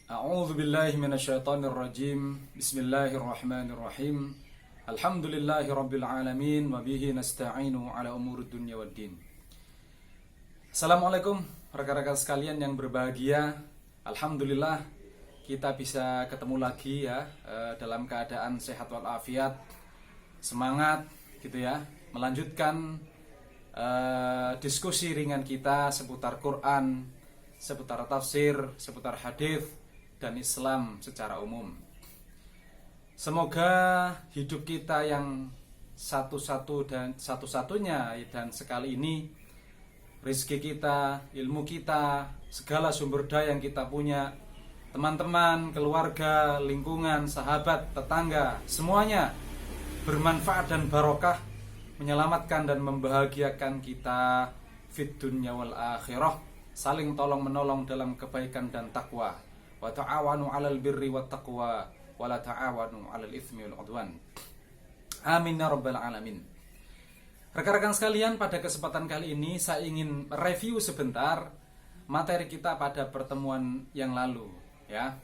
A'udzu billahi minasyaitonir rajim. Bismillahirrahmanirrahim. Alhamdulillahi rabbil alamin wa bihi nasta'inu ala umurid dunya waddin. Assalamualaikum rekan-rekan sekalian yang berbahagia. Alhamdulillah kita bisa ketemu lagi ya dalam keadaan sehat walafiat. Semangat gitu ya, melanjutkan diskusi ringan kita seputar Quran, seputar tafsir, seputar hadis dan Islam secara umum. Semoga hidup kita yang satu-satunya dan sekali ini, rezeki kita, ilmu kita, segala sumber daya yang kita punya, teman-teman, keluarga, lingkungan, sahabat, tetangga, semuanya bermanfaat dan barokah, menyelamatkan dan membahagiakan kita fid dunya wal akhirah, saling tolong menolong dalam kebaikan dan takwa. Wa ta'awanu 'alal birri wat taqwa wa la ta'awanu 'alal itsmi wal 'udwan. Amin ya rabbal alamin. Rekan-rekan sekalian, pada kesempatan kali ini saya ingin review sebentar materi kita pada pertemuan yang lalu ya.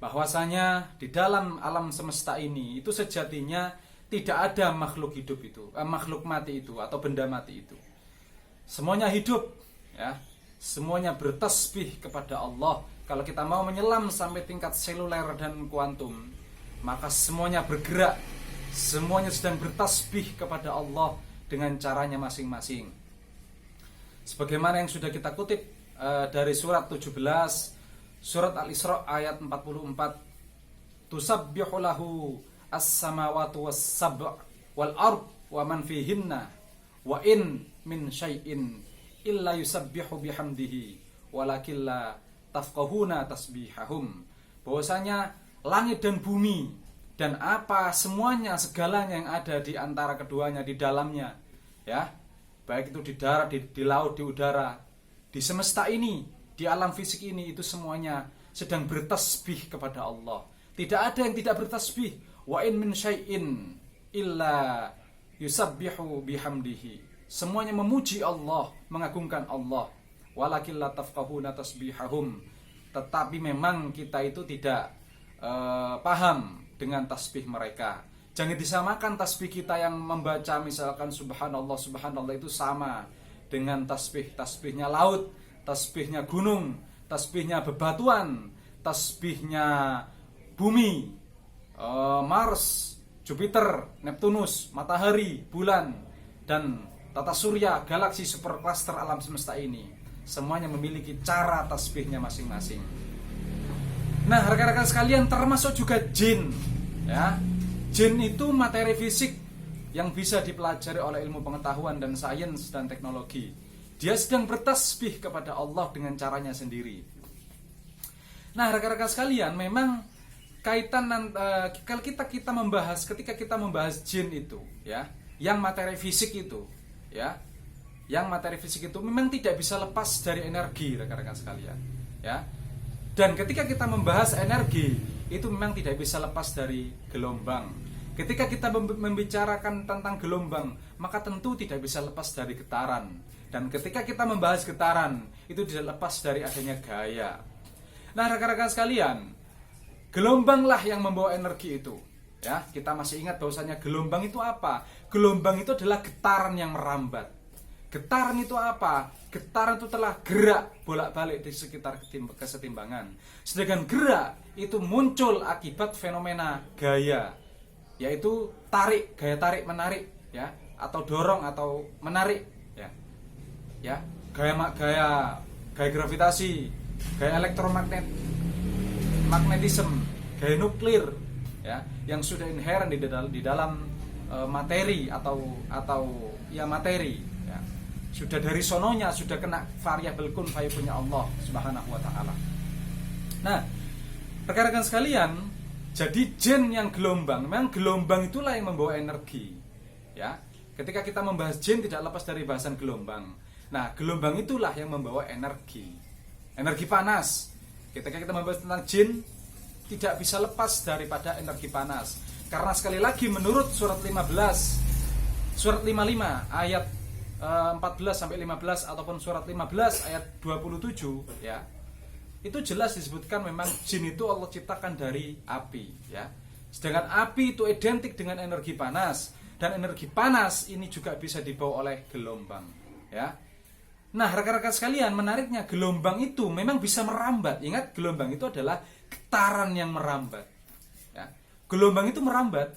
Bahwasanya di dalam alam semesta ini itu sejatinya tidak ada makhluk hidup itu, makhluk mati itu atau benda mati itu. Semuanya hidup ya. Semuanya bertasbih kepada Allah. Kalau kita mau menyelam sampai tingkat seluler dan kuantum, maka semuanya bergerak, semuanya sedang bertasbih kepada Allah dengan caranya masing-masing. Sebagaimana yang sudah kita kutip dari surat 17, surat Al-Isra ayat 44, tusabbihu lahu as-samawati was-sab' wal ard wa man fihinna wa in min syai'in illa yusabbihu bihamdihi walakin la tafqahuna tasbihahum. Bahwasanya langit dan bumi dan apa semuanya, segalanya yang ada di antara keduanya, di dalamnya ya, baik itu di darat, di laut, di udara, di semesta ini, di alam fisik ini, itu semuanya sedang bertasbih kepada Allah. Tidak ada yang tidak bertasbih. Wa in min syai'in illa yusabbihu bihamdihi. Semuanya memuji Allah, mengagungkan Allah. Walakin la tafqahuna tasbihahum. Tetapi memang kita itu tidak paham dengan tasbih mereka. Jangan disamakan tasbih kita yang membaca misalkan subhanallah, subhanallah itu sama dengan tasbihnya laut, tasbihnya gunung, tasbihnya bebatuan, tasbihnya bumi, Mars, Jupiter, Neptunus, matahari, bulan, dan tata surya, galaksi, supercluster alam semesta ini. Semuanya memiliki cara tasbihnya masing-masing. Nah, rekan-rekan sekalian, termasuk juga jin ya. Jin itu materi fisik yang bisa dipelajari oleh ilmu pengetahuan dan sains dan teknologi. Dia sedang bertasbih kepada Allah dengan caranya sendiri. Nah, rekan-rekan sekalian, memang kaitan kalau kita membahas, ketika kita membahas jin itu ya, yang materi fisik itu ya, yang materi fisik itu memang tidak bisa lepas dari energi, rekan-rekan sekalian ya. Dan ketika kita membahas energi, itu memang tidak bisa lepas dari gelombang. Ketika kita membicarakan tentang gelombang, maka tentu tidak bisa lepas dari getaran. Dan ketika kita membahas getaran, itu tidak lepas dari adanya gaya. Nah, rekan-rekan sekalian, gelombanglah yang membawa energi itu ya. Kita masih ingat bahwasanya gelombang itu apa? Gelombang itu adalah getaran yang merambat. Getaran itu apa? Getaran itu telah gerak bolak-balik di sekitar kesetimbangan. Sedangkan gerak itu muncul akibat fenomena gaya, yaitu tarik, gaya tarik menarik ya, atau dorong atau menarik ya. Ya, gaya gravitasi, gaya magnetisme, gaya nuklir ya, yang sudah inherent di dalam materi atau ya materi. Sudah dari sononya, sudah kena variabel kun fayakunnya Allah Subhanahu wa ta'ala. Nah, rekan-rekan sekalian, jadi jin yang gelombang, memang gelombang itulah yang membawa energi ya. Ketika kita membahas jin tidak lepas dari bahasan gelombang. Nah, gelombang itulah yang membawa energi panas. Ketika kita membahas tentang jin, tidak bisa lepas daripada energi panas. Karena sekali lagi menurut surat 55 ayat 14 sampai 15 ataupun surat 15 ayat 27 ya. itu jelas disebutkan memang jin itu Allah ciptakan dari api, ya. Sedangkan api itu identik dengan energi panas, dan energi panas ini juga bisa dibawa oleh gelombang, ya. Nah, rekan-rekan sekalian, menariknya gelombang itu memang bisa merambat. Ingat, gelombang itu adalah getaran yang merambat, ya. Gelombang itu merambat,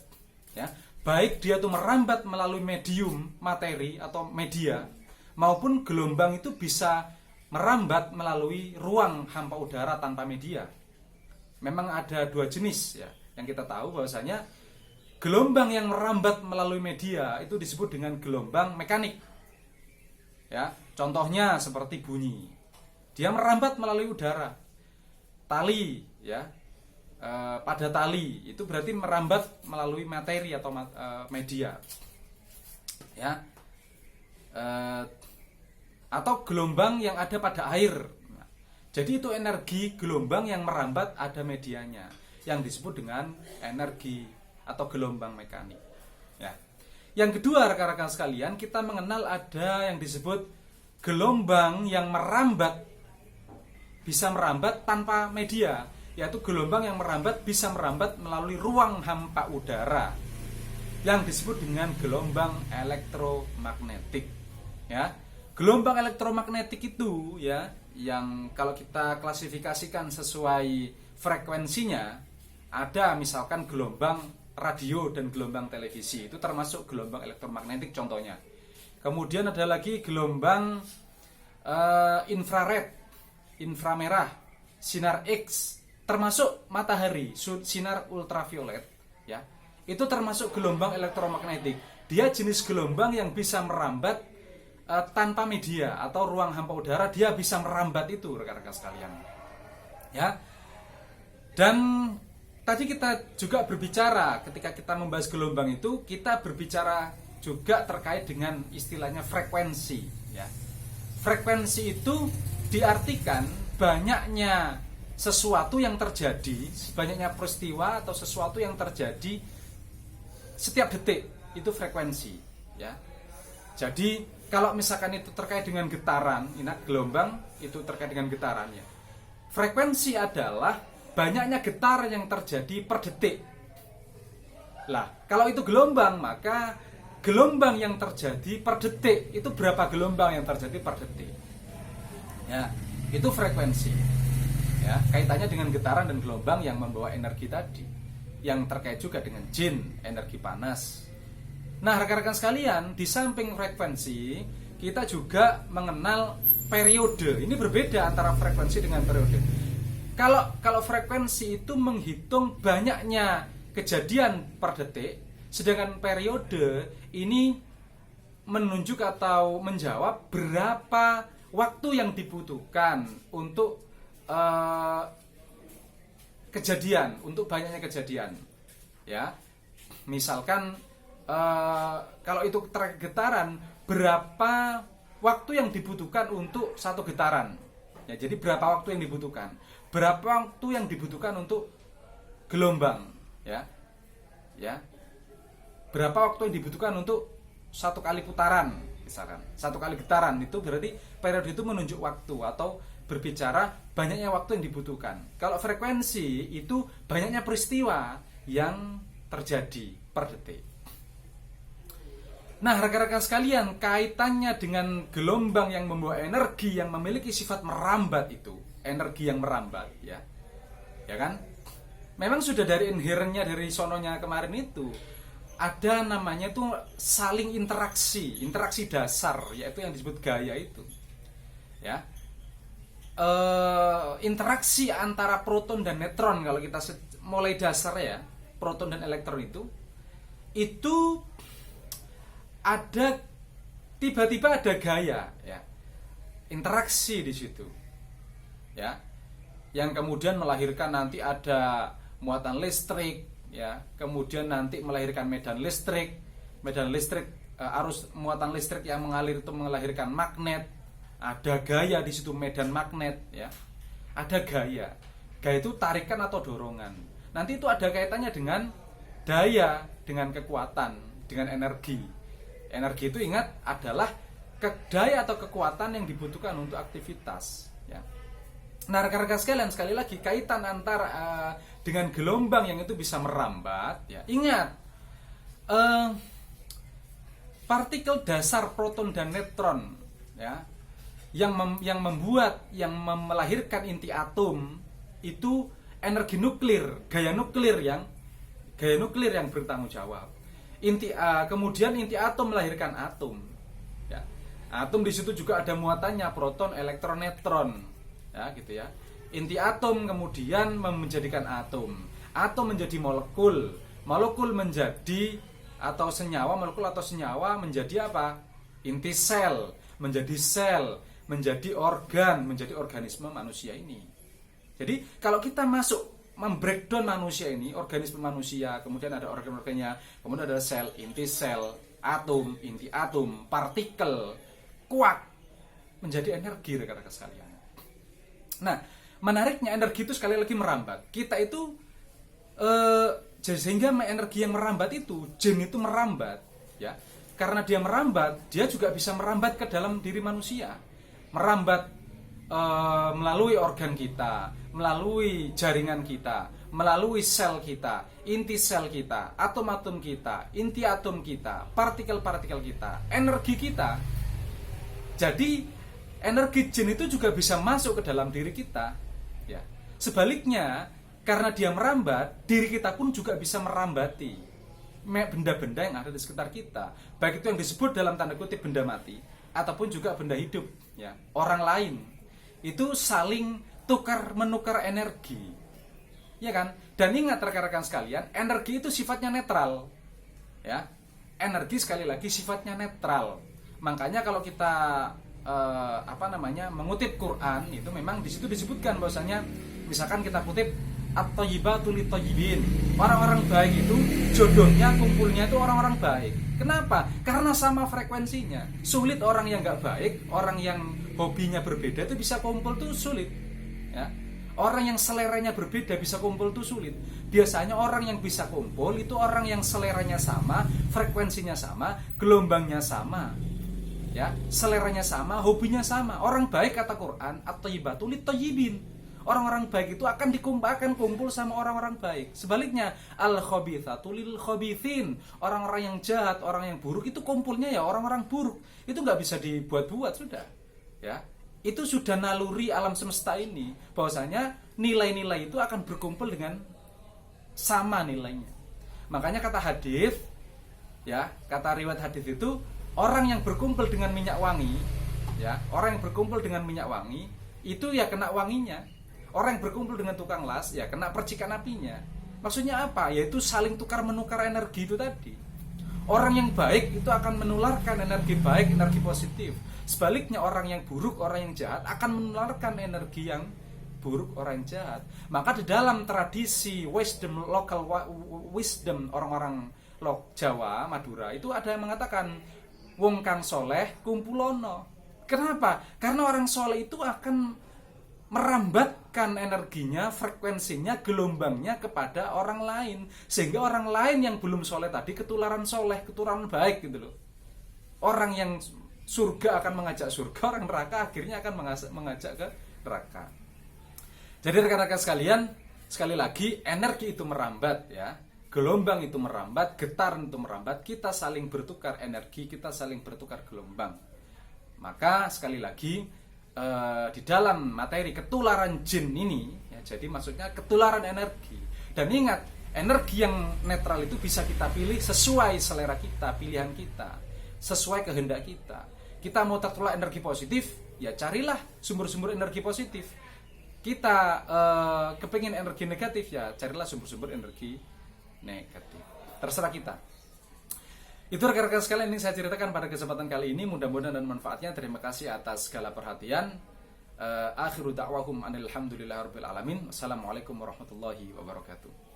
ya. Baik dia itu merambat melalui medium materi atau media, maupun gelombang itu bisa merambat melalui ruang hampa udara tanpa media. Memang ada dua jenis, ya. Yang kita tahu bahwasanya gelombang yang merambat melalui media itu disebut dengan gelombang mekanik. Ya, contohnya seperti bunyi. Dia merambat melalui udara. Tali, ya. Pada tali itu berarti merambat melalui materi atau media. Ya. Atau gelombang yang ada pada air. Jadi itu energi gelombang yang merambat ada medianya, yang disebut dengan energi atau gelombang mekanik, ya. Yang kedua, rekan-rekan sekalian, kita mengenal ada yang disebut gelombang yang merambat, bisa merambat tanpa media, yaitu gelombang yang merambat bisa merambat melalui ruang hampa udara, yang disebut dengan gelombang elektromagnetik, ya. Gelombang elektromagnetik itu, ya, yang kalau kita klasifikasikan sesuai frekuensinya, ada misalkan gelombang radio dan gelombang televisi, itu termasuk gelombang elektromagnetik contohnya. Kemudian ada lagi gelombang infrared, inframerah, sinar X, termasuk matahari, sinar ultraviolet, ya. Itu termasuk gelombang elektromagnetik. Dia jenis gelombang yang bisa merambat tanpa media atau ruang hampa udara, dia bisa merambat itu, rekan-rekan sekalian, ya. Dan tadi kita juga berbicara, ketika kita membahas gelombang itu, kita berbicara juga terkait dengan istilahnya frekuensi, ya. Frekuensi itu diartikan banyaknya sesuatu yang terjadi, banyaknya peristiwa atau sesuatu yang terjadi setiap detik, itu frekuensi, ya. Jadi kalau misalkan itu terkait dengan getaran, ingat gelombang itu terkait dengan getaran, ya. Frekuensi adalah banyaknya getaran yang terjadi per detik. Lah, kalau itu gelombang, maka gelombang yang terjadi per detik itu berapa gelombang yang terjadi per detik? Ya, itu frekuensi. Ya, kaitannya dengan getaran dan gelombang yang membawa energi tadi. Yang terkait juga dengan jin, energi panas. Nah, rekan-rekan sekalian, di samping frekuensi, kita juga mengenal periode. Ini berbeda antara frekuensi dengan periode. Kalau frekuensi itu menghitung banyaknya kejadian per detik, sedangkan periode ini menunjuk atau menjawab berapa waktu yang dibutuhkan untuk kejadian, untuk banyaknya kejadian. Ya, misalkan kalau itu getaran, berapa waktu yang dibutuhkan untuk satu getaran, ya. Jadi berapa waktu yang dibutuhkan, berapa waktu yang dibutuhkan untuk gelombang, ya, berapa waktu yang dibutuhkan untuk satu kali putaran, misalkan satu kali getaran, itu berarti periode itu menunjuk waktu atau berbicara banyaknya waktu yang dibutuhkan. Kalau frekuensi itu banyaknya peristiwa yang terjadi per detik. Nah, rekan-rekan sekalian, kaitannya dengan gelombang yang membawa energi yang memiliki sifat merambat itu, energi yang merambat, ya kan? Memang sudah dari inherennya, dari sononya kemarin itu, ada namanya itu saling interaksi dasar, yaitu yang disebut gaya itu, ya. Interaksi antara proton dan neutron, kalau kita mulai dasar, ya, proton dan elektron itu ada tiba-tiba ada gaya, ya, interaksi di situ, ya, yang kemudian melahirkan nanti ada muatan listrik, ya, kemudian nanti melahirkan medan listrik, arus muatan listrik yang mengalir itu melahirkan magnet, ada gaya di situ, medan magnet, ya, ada gaya itu tarikan atau dorongan. Nanti itu ada kaitannya dengan daya, dengan kekuatan, dengan energi. Energi itu ingat adalah daya atau kekuatan yang dibutuhkan untuk aktivitas, ya. Nah, rekan-rekan sekalian, sekali lagi kaitan antara dengan gelombang yang itu bisa merambat, ya. Ingat, partikel dasar proton dan neutron, ya, yang melahirkan inti atom itu energi nuklir, gaya nuklir yang bertanggung jawab. Kemudian inti atom melahirkan atom, ya. Atom di situ juga ada muatannya proton, elektron, neutron, ya, gitu ya. Inti atom kemudian menjadikan atom. Atom menjadi molekul, molekul menjadi molekul atau senyawa menjadi apa? Inti sel, menjadi organ, menjadi organisme manusia ini. Jadi kalau kita masuk membreakdown manusia ini, organisme manusia, kemudian ada organ-organnya, kemudian ada sel, inti sel, atom, inti atom, partikel, kuak, menjadi energi, rekan-rekan sekalian. Nah, menariknya energi itu sekali lagi merambat. Kita itu sehingga energi yang merambat itu, jin itu merambat, ya. Karena dia merambat, dia juga bisa merambat ke dalam diri manusia. Merambat melalui organ kita, melalui jaringan kita, melalui sel kita, inti sel kita, atom-atom kita, inti atom kita, partikel-partikel kita, energi kita. Jadi energi jin itu juga bisa masuk ke dalam diri kita, ya. Sebaliknya, karena dia merambat, diri kita pun juga bisa merambati benda-benda yang ada di sekitar kita, baik itu yang disebut dalam tanda kutip benda mati ataupun juga benda hidup, ya. Orang lain itu saling menukar energi, ya kan? Dan ingat rekan-rekan sekalian, energi itu sifatnya netral, ya. Energi sekali lagi sifatnya netral. Makanya kalau kita mengutip Quran, itu memang di situ disebutkan bahwasanya, misalkan kita kutip at-thayyibatu lit-thayyibin, orang-orang baik itu jodohnya, kumpulnya itu orang-orang baik. Kenapa? Karena sama frekuensinya. Sulit orang yang nggak baik, orang yang hobinya berbeda itu bisa kumpul tuh sulit, ya. Orang yang seleranya berbeda bisa kumpul tuh sulit. Biasanya orang yang bisa kumpul itu orang yang seleranya sama, frekuensinya sama, gelombangnya sama, ya, seleranya sama, hobinya sama. Orang baik, kata Quran, at-thayyibatu lit-thayyibin. Orang-orang baik itu akan kumpul sama orang-orang baik. Sebaliknya, al-khabithatu lil-khabithin. Orang-orang yang jahat, orang yang buruk itu kumpulnya ya orang-orang buruk. Itu nggak bisa dibuat-buat, sudah, ya. Itu sudah naluri alam semesta ini, bahwasanya nilai-nilai itu akan berkumpul dengan sama nilainya. Makanya kata hadis, ya, kata riwayat hadis itu, orang yang berkumpul dengan minyak wangi, ya, orang yang berkumpul dengan minyak wangi itu ya kena wanginya. Orang yang berkumpul dengan tukang las ya kena percikan apinya. Maksudnya apa? Yaitu saling tukar-menukar energi itu tadi. Orang yang baik itu akan menularkan energi baik, energi positif. Sebaliknya orang yang buruk, orang yang jahat akan menularkan energi yang buruk, orang yang jahat. Maka di dalam tradisi local wisdom orang-orang Jawa, Madura itu ada yang mengatakan wong kang soleh kumpulono. Kenapa? Karena orang soleh itu akan merambatkan energinya, frekuensinya, gelombangnya kepada orang lain, sehingga orang lain yang belum soleh tadi ketularan soleh, ketularan baik gitu loh. Orang yang surga akan mengajak surga, orang neraka akhirnya akan mengajak ke neraka. Jadi rekan-rekan sekalian, sekali lagi energi itu merambat, ya. Gelombang itu merambat, getaran itu merambat, kita saling bertukar energi, kita saling bertukar gelombang. Maka sekali lagi di dalam materi ketularan jin ini, ya, jadi maksudnya ketularan energi. Dan ingat, energi yang netral itu bisa kita pilih sesuai selera kita, pilihan kita, sesuai kehendak kita. Kita mau tertular energi positif, ya carilah sumber-sumber energi positif. Kita kepingin energi negatif, ya carilah sumber-sumber energi negatif. Terserah kita. Itu rekan-rekan sekalian, ini saya ceritakan pada kesempatan kali ini. Mudah-mudahan dan manfaatnya. Terima kasih atas segala perhatian. Akhiru da'wahum anil hamdulillahirabbil alamin. Assalamualaikum warahmatullahi wabarakatuh.